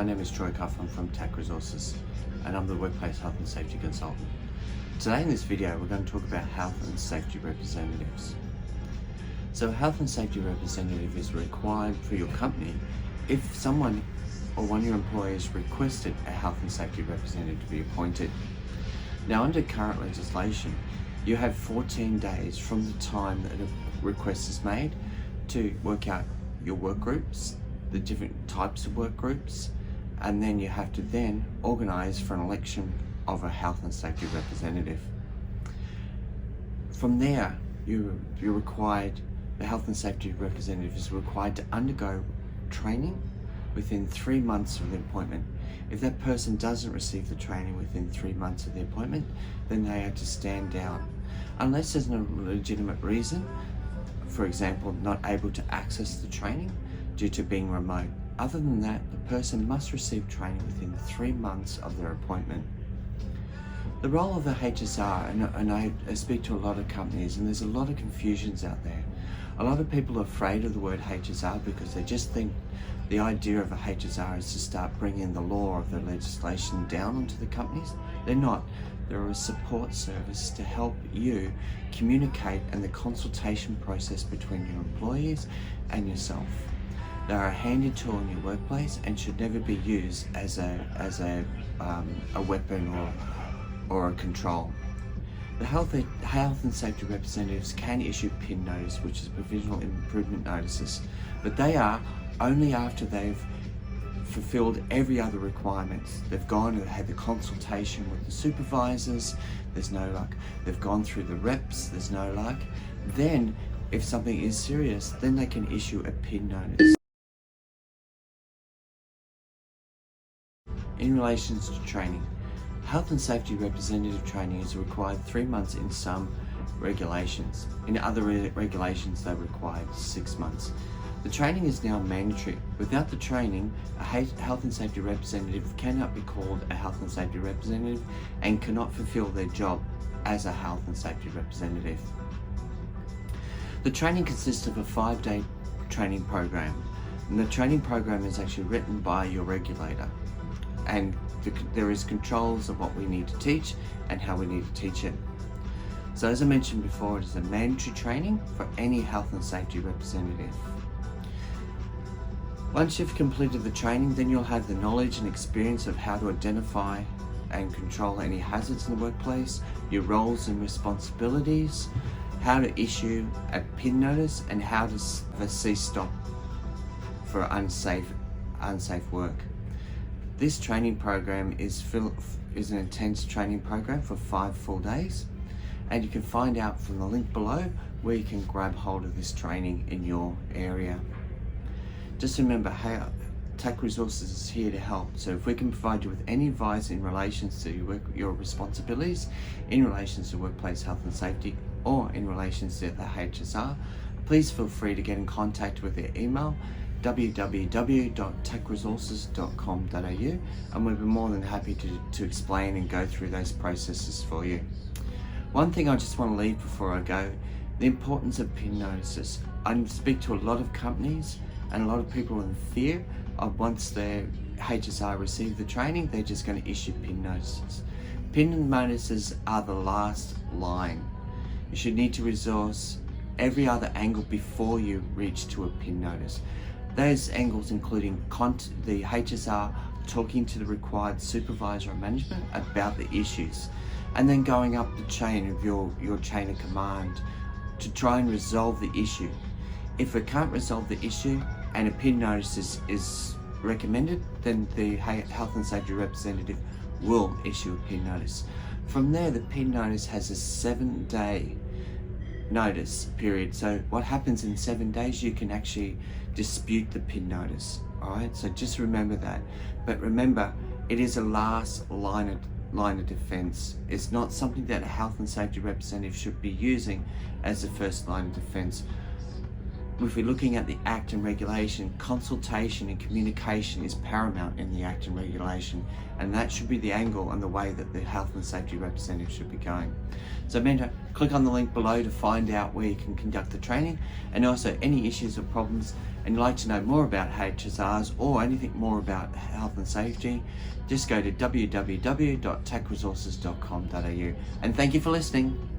name is Troy Cuff. I'm from TAC Resources and I'm the Workplace Health and Safety Consultant. Today in this video we're going to talk about health and safety representatives. So a health and safety representative is required for your company if someone or one of your employees requested a health and safety representative to be appointed. Now under current legislation, you have 14 days from the time that a request is made to work out your work groups, the different types of work groups, and then you have to then organise for an election of a health and safety representative. From there, the health and safety representative is required to undergo training within 3 months of the appointment. If that person doesn't receive the training within 3 months of the appointment, then they have to stand down. Unless there's no legitimate reason, for example, not able to access the training due to being remote. Other than that, the person must receive training within 3 months of their appointment. The role of the HSR, and I speak to a lot of companies, and there's a lot of confusions out there. A lot of people are afraid of the word HSR because they just think the idea of a HSR is to start bringing the law of the legislation down onto the companies. They're not. They're a support service to help you communicate and the consultation process between your employees and yourself. They are a handy tool in your workplace and should never be used as a weapon or a control. The health and safety representatives can issue PIN notice, which is provisional improvement notices, but they are only after they've fulfilled every other requirement. They've gone and had the consultation with the supervisors, there's no luck. They've gone through the reps, there's no luck. Then, if something is serious, then they can issue a PIN notice. In relation to training, health and safety representative training is required 3 months in some regulations. In other regulations, they require 6 months. The training is now mandatory. Without the training, a health and safety representative cannot be called a health and safety representative and cannot fulfill their job as a health and safety representative. The training consists of a 5-day training program, and the training program is actually written by your regulator. And there is controls of what we need to teach and how we need to teach it. So as I mentioned before, it is a mandatory training for any health and safety representative. Once you've completed the training, then you'll have the knowledge and experience of how to identify and control any hazards in the workplace, your roles and responsibilities, how to issue a PIN notice, and how to have a cease-stop for unsafe work. This training program is an intense training program for 5 full days, and you can find out from the link below where you can grab hold of this training in your area. Just remember, TAC Resources is here to help, so if we can provide you with any advice in relation to your responsibilities, in relation to workplace health and safety, or in relation to the HSR, please feel free to get in contact with their email, www.tacresources.com.au, and we'll be more than happy to explain and go through those processes for you. One thing I just want to leave before I go, the importance of PIN notices. I speak to a lot of companies and a lot of people in fear of once their HSR receive the training, they're just going to issue PIN notices. PIN notices are the last line. You should need to resource every other angle before you reach to a PIN notice. Those angles including the HSR talking to the required supervisor or management about the issues, and then going up the chain of your chain of command to try and resolve the issue. If it can't resolve the issue and a PIN notice is recommended, then the health and safety representative will issue a PIN notice. From there, the PIN notice has a 7-day notice period. So what happens in 7 days, you can actually dispute the PIN notice. All right, so just remember that. But remember, it is a last line of defense. It's not something that a health and safety representative should be using as the first line of defense. If we're looking at the Act and regulation, consultation and communication is paramount in the Act and regulation, and that should be the angle and the way that the health and safety representative should be going. So remember, click on the link below to find out where you can conduct the training, and also any issues or problems, and you'd like to know more about HSRs or anything more about health and safety, just go to www.tacresources.com.au. And thank you for listening.